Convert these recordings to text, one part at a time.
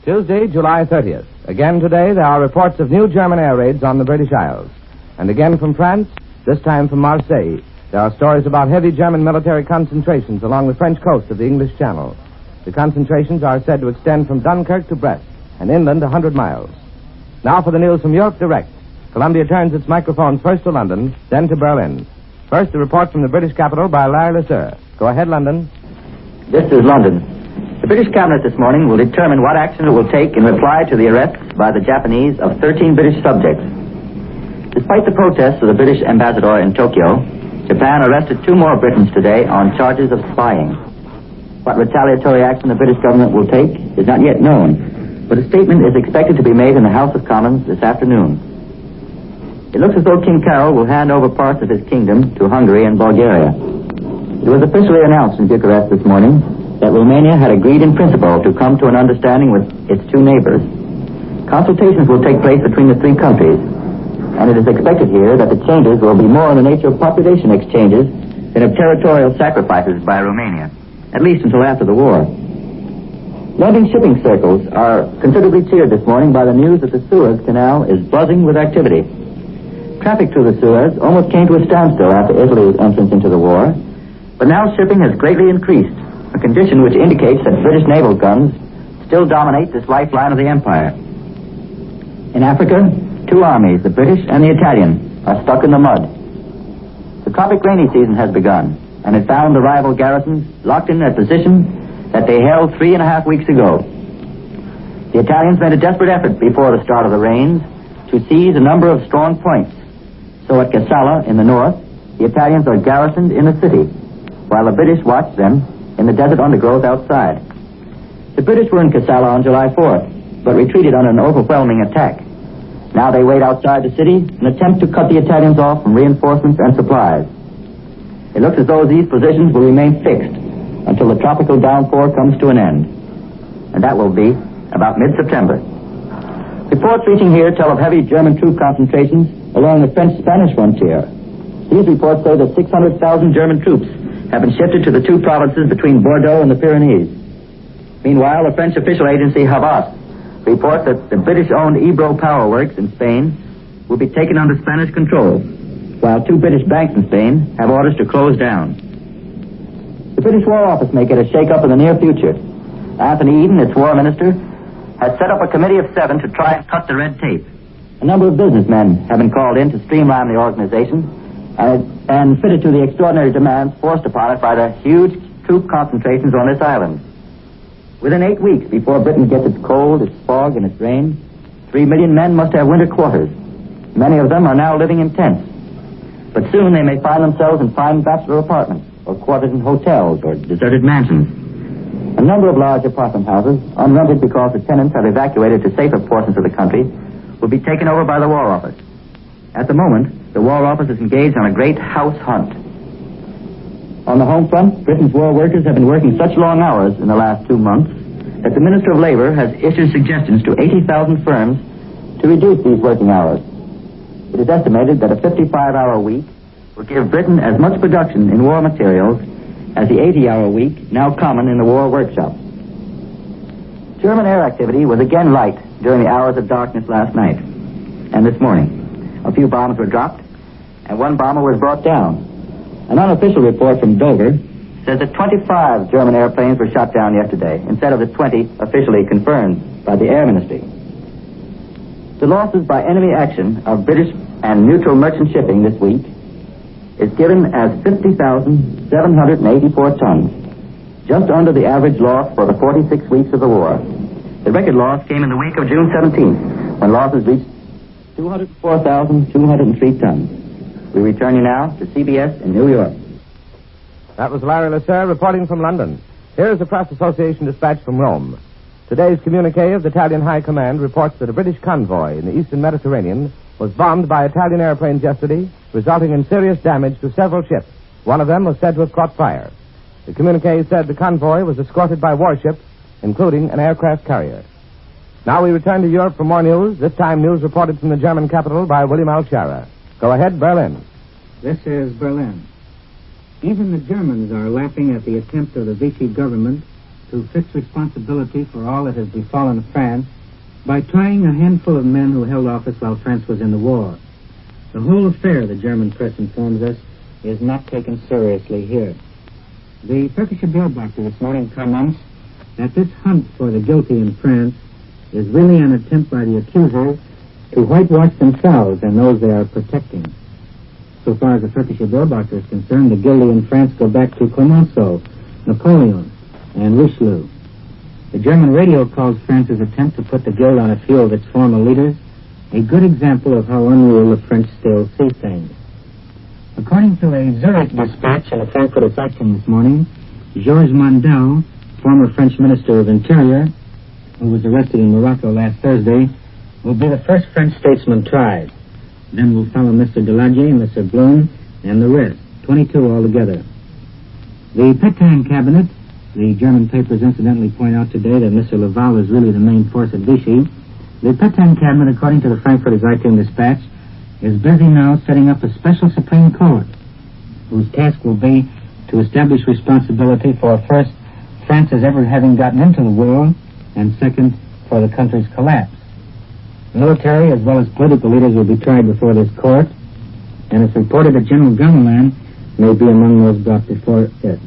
Tuesday, July 30th. Again today, there are reports of new German air raids on the British Isles. And again from France, this time from Marseille, there are stories about heavy German military concentrations along the French coast of the English Channel. The concentrations are said to extend from Dunkirk to Brest, and inland 100 miles. Now for the news from Europe direct. Columbia turns its microphones first to London, then to Berlin. First, a report from the British capital by Larry Lesseur. Go ahead, London. This is London. The British Cabinet this morning will determine what action it will take in reply to the arrests by the Japanese of 13 British subjects. Despite the protests of the British ambassador in Tokyo, Japan arrested 2 more Britons today on charges of spying. What retaliatory action the British government will take is not yet known, but a statement is expected to be made in the House of Commons this afternoon. It looks as though King Carol will hand over parts of his kingdom to Hungary and Bulgaria. It was officially announced in Bucharest this morning that Romania had agreed in principle to come to an understanding with its 2 neighbors. Consultations will take place between the 3 countries, and it is expected here that the changes will be more in the nature of population exchanges than of territorial sacrifices by Romania, at least until after the war. London shipping circles are considerably cheered this morning by the news that the Suez Canal is buzzing with activity. Traffic through the Suez almost came to a standstill after Italy's entrance into the war, but now shipping has greatly increased, a condition which indicates that British naval guns still dominate this lifeline of the empire. In Africa, 2 armies, the British and the Italian, are stuck in the mud. The tropic rainy season has begun, and it found the rival garrisons locked in a position that they held 3.5 weeks ago. The Italians made a desperate effort before the start of the rains to seize a number of strong points. So at Kassala in the north, the Italians are garrisoned in the city, while the British watch them in the desert undergrowth outside. The British were in Kassala on July 4th, but retreated on an overwhelming attack. Now they wait outside the city and attempt to cut the Italians off from reinforcements and supplies. It looks as though these positions will remain fixed until the tropical downpour comes to an end, and that will be about mid-September. Reports reaching here tell of heavy German troop concentrations along the French-Spanish frontier. These reports say that 600,000 German troops have been shifted to the 2 provinces between Bordeaux and the Pyrenees. Meanwhile, the French official agency Havas reports that the British-owned Ebro Power Works in Spain will be taken under Spanish control, while 2 British banks in Spain have orders to close down. The British War Office may get a shake-up in the near future. Anthony Eden, its war minister, has set up a committee of 7 to try and cut the red tape. A number of businessmen have been called in to streamline the organization and fit it to the extraordinary demands forced upon it by the huge troop concentrations on this island. Within 8 weeks, before Britain gets its cold, its fog, and its rain, 3 million men must have winter quarters. Many of them are now living in tents. But soon they may find themselves in fine bachelor apartments, or quarters in hotels, or deserted mansions. A number of large apartment houses, unrented because the tenants have evacuated to safer portions of the country, will be taken over by the War Office. At the moment, the War Office is engaged on a great house hunt. On the home front, Britain's war workers have been working such long hours in the last 2 months that the Minister of Labor has issued suggestions to 80,000 firms to reduce these working hours. It is estimated that a 55-hour week will give Britain as much production in war materials as the 80-hour week now common in the war workshops. German air activity was again light during the hours of darkness last night and this morning. A few bombs were dropped, and 1 bomber was brought down. An unofficial report from Dover says that 25 German airplanes were shot down yesterday, instead of the 20 officially confirmed by the Air Ministry. The losses by enemy action of British and neutral merchant shipping this week is given as 50,784 tons, just under the average loss for the 46 weeks of the war. The record loss came in the week of June 17th, when losses reached 204,203 tons. We return you now to CBS in New York. That was Larry Lesseur reporting from London. Here is the Press Association dispatch from Rome. Today's communique of the Italian High Command reports that a British convoy in the eastern Mediterranean was bombed by Italian airplanes yesterday, resulting in serious damage to several ships. One of them was said to have caught fire. The communique said the convoy was escorted by warships, including an aircraft carrier. Now we return to Europe for more news, this time news reported from the German capital by William Alshara. Go ahead, Berlin. This is Berlin. Even the Germans are laughing at the attempt of the Vichy government to fix responsibility for all that has befallen France by trying a handful of men who held office while France was in the war. The whole affair, the German press informs us, is not taken seriously here. The Perkischer Beobachter this morning comments that this hunt for the guilty in France is really an attempt by the accusers to whitewash themselves and those they are protecting. So far as the Perkischer Beobachter is concerned, the guilty in France go back to Clemenceau, Napoleon, and Richelieu. The German radio calls France's attempt to put the guilt on a few of its former leaders a good example of how unreal the French still see things. According to a Zurich dispatch in the Frankfurter Zeitung this morning, Georges Mandel, former French Minister of Interior, who was arrested in Morocco last Thursday, will be the first French statesman tried. Then will follow Mr. Daladier, Mr. Blum, and the rest, 22 altogether. The Pétain cabinet, the German papers incidentally point out today that Mr. Laval is really the main force at Vichy. The Pétain cabinet, according to the Frankfurter Zeitung dispatch, is busy now setting up a special Supreme Court, whose task will be to establish responsibility for, first, France's ever having gotten into the war, and second, for the country's collapse. Military as well as political leaders will be tried before this court, and it's reported that General Gamelin may be among those brought before it.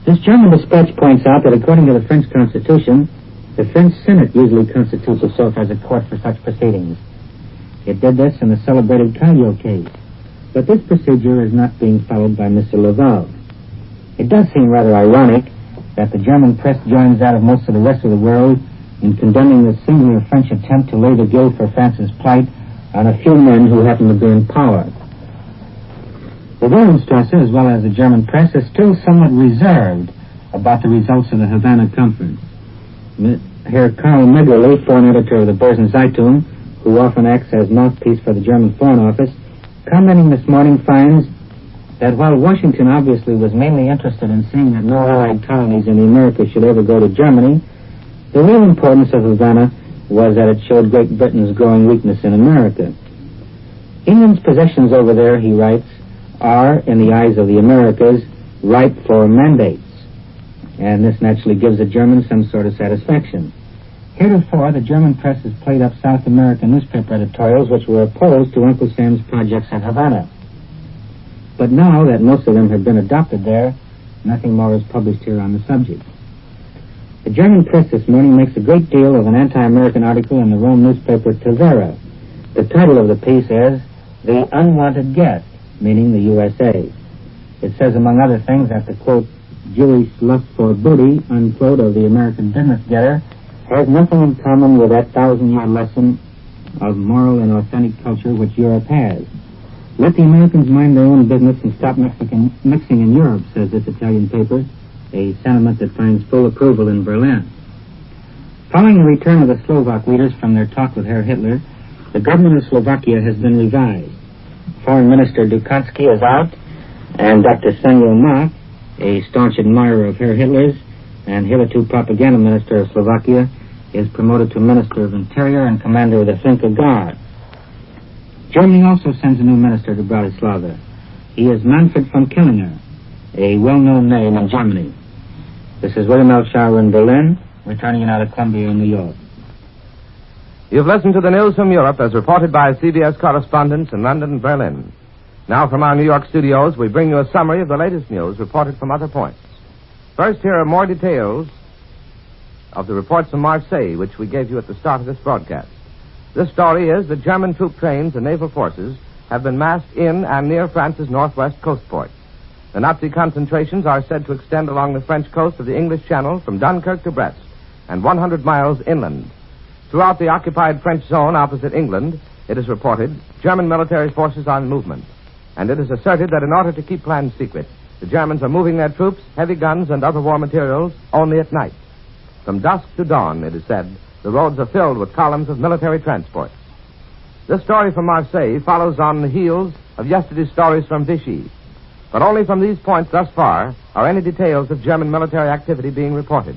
This German dispatch points out that according to the French Constitution, the French Senate usually constitutes itself as a court for such proceedings. It did this in the celebrated Caillou case, but this procedure is not being followed by Mr. Laval. It does seem rather ironic that the German press joins that of most of the rest of the world in condemning this singular French attempt to lay the guilt for France's plight on a few men who happen to be in power. The Wilhelmstrasse, as well as the German press, is still somewhat reserved about the results of the Havana Conference. Herr Karl Megerle, foreign editor of the Börsen Zeitung, who often acts as mouthpiece for the German Foreign Office, commenting this morning, finds that while Washington obviously was mainly interested in seeing that no Allied colonies in the Americas should ever go to Germany, the real importance of Havana was that it showed Great Britain's growing weakness in America. England's possessions over there, he writes, are, in the eyes of the Americas, ripe for mandates, and this naturally gives the Germans some sort of satisfaction. Heretofore, the German press has played up South American newspaper editorials which were opposed to Uncle Sam's projects in Havana. But now that most of them have been adopted there, nothing more is published here on the subject. The German press this morning makes a great deal of an anti-American article in the Rome newspaper Tavera. The title of the piece is The Unwanted Guest, meaning the USA. It says, among other things, that the, quote, Jewish lust for booty, unquote, of the American business getter has nothing in common with that 1,000-year lesson of moral and authentic culture which Europe has. Let the Americans mind their own business and stop mixing in Europe, says this Italian paper, a sentiment that finds full approval in Berlin. Following the return of the Slovak leaders from their talk with Herr Hitler, the government of Slovakia has been revised. Foreign Minister Dukansky is out, and Dr. Sengel Mak, a staunch admirer of Herr Hitler's and hitherto propaganda minister of Slovakia, is promoted to Minister of Interior and Commander of the Flinka Guard. Germany also sends a new minister to Bratislava. He is Manfred von Killinger, a well-known name in Germany. This is William L. Schauer in Berlin, returning out of Columbia in New York. You've listened to the news from Europe as reported by CBS correspondents in London and Berlin. Now from our New York studios, we bring you a summary of the latest news reported from other points. First, here are more details of the reports from Marseille, which we gave you at the start of this broadcast. This story is that German troop trains and naval forces have been massed in and near France's northwest coast ports. The Nazi concentrations are said to extend along the French coast of the English Channel from Dunkirk to Brest and 100 miles inland. Throughout the occupied French zone opposite England, it is reported, German military forces are in movement. And it is asserted that in order to keep plans secret, the Germans are moving their troops, heavy guns, and other war materials only at night. From dusk to dawn, it is said, the roads are filled with columns of military transport. This story from Marseille follows on the heels of yesterday's stories from Vichy. But only from these points thus far are any details of German military activity being reported.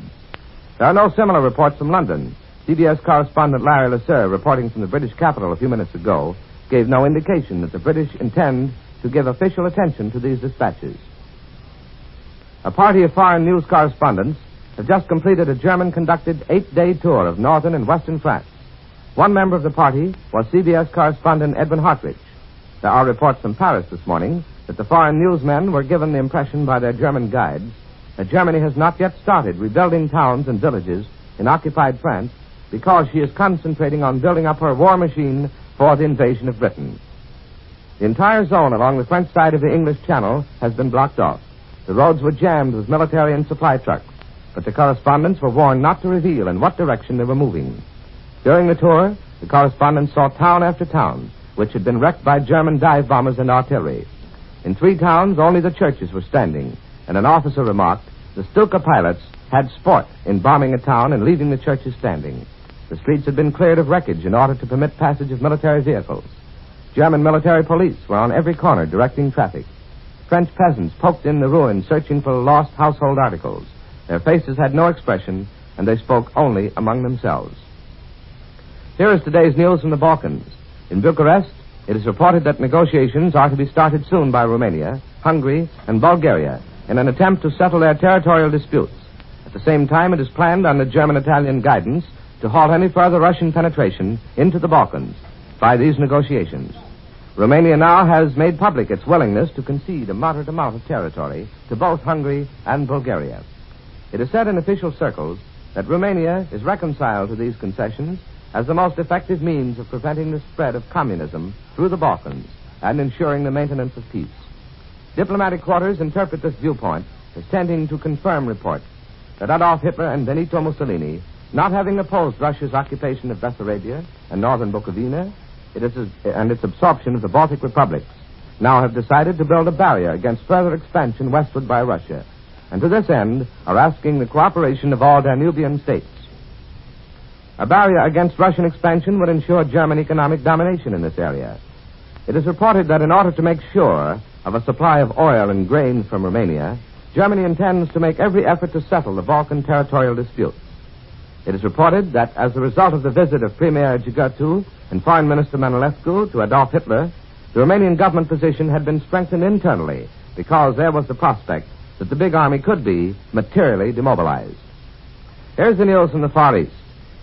There are no similar reports from London. CBS correspondent Larry Lasser, reporting from the British capital a few minutes ago, gave no indication that the British intend to give official attention to these dispatches. A party of foreign news correspondents have just completed a German-conducted 8-day tour of northern and western France. One member of the party was CBS correspondent Edwin Hartwich. There are reports from Paris this morning that the foreign newsmen were given the impression by their German guides that Germany has not yet started rebuilding towns and villages in occupied France because she is concentrating on building up her war machine for the invasion of Britain. The entire zone along the French side of the English Channel has been blocked off. The roads were jammed with military and supply trucks, but the correspondents were warned not to reveal in what direction they were moving. During the tour, the correspondents saw town after town, which had been wrecked by German dive bombers and artillery. In 3 towns, only the churches were standing, and an officer remarked the Stuka pilots had sport in bombing a town and leaving the churches standing. The streets had been cleared of wreckage in order to permit passage of military vehicles. German military police were on every corner directing traffic. French peasants poked in the ruins searching for lost household articles. Their faces had no expression, and they spoke only among themselves. Here is today's news from the Balkans. In Bucharest, it is reported that negotiations are to be started soon by Romania, Hungary, and Bulgaria in an attempt to settle their territorial disputes. At the same time, it is planned under German-Italian guidance to halt any further Russian penetration into the Balkans by these negotiations. Romania now has made public its willingness to concede a moderate amount of territory to both Hungary and Bulgaria. It is said in official circles that Romania is reconciled to these concessions as the most effective means of preventing the spread of communism through the Balkans and ensuring the maintenance of peace. Diplomatic quarters interpret this viewpoint as tending to confirm reports that Adolf Hitler and Benito Mussolini, not having opposed Russia's occupation of Bessarabia and northern Bukovina and its absorption of the Baltic republics, now have decided to build a barrier against further expansion westward by Russia, and to this end are asking the cooperation of all Danubian states. A barrier against Russian expansion would ensure German economic domination in this area. It is reported that in order to make sure of a supply of oil and grain from Romania, Germany intends to make every effort to settle the Balkan territorial disputes. It is reported that as a result of the visit of Premier Gigertu and Foreign Minister Manolescu to Adolf Hitler, the Romanian government position had been strengthened internally because there was the prospect that the big army could be materially demobilized. Here's the news from the Far East.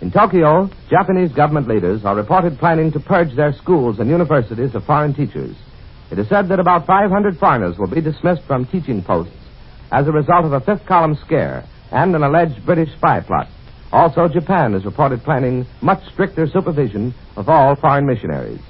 In Tokyo, Japanese government leaders are reported planning to purge their schools and universities of foreign teachers. It is said that about 500 foreigners will be dismissed from teaching posts as a result of a fifth-column scare and an alleged British spy plot. Also, Japan is reported planning much stricter supervision of all foreign missionaries.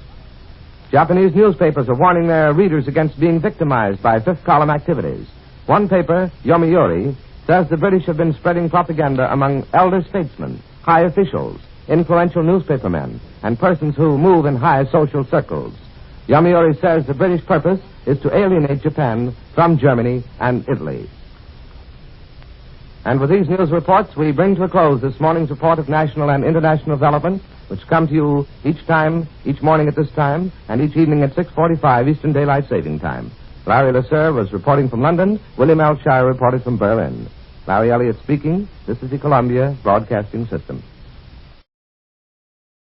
Japanese newspapers are warning their readers against being victimized by fifth-column activities. One paper, Yomiuri, says the British have been spreading propaganda among elder statesmen, high officials, influential newspapermen, and persons who move in high social circles. Yomiuri says the British purpose is to alienate Japan from Germany and Italy. And with these news reports, we bring to a close this morning's report of national and international developments, which come to you each morning at this time, and each evening at 6:45 Eastern Daylight Saving Time. Larry Lasser was reporting from London. William L. Shire reported from Berlin. Larry Elliott speaking. This is the Columbia Broadcasting System.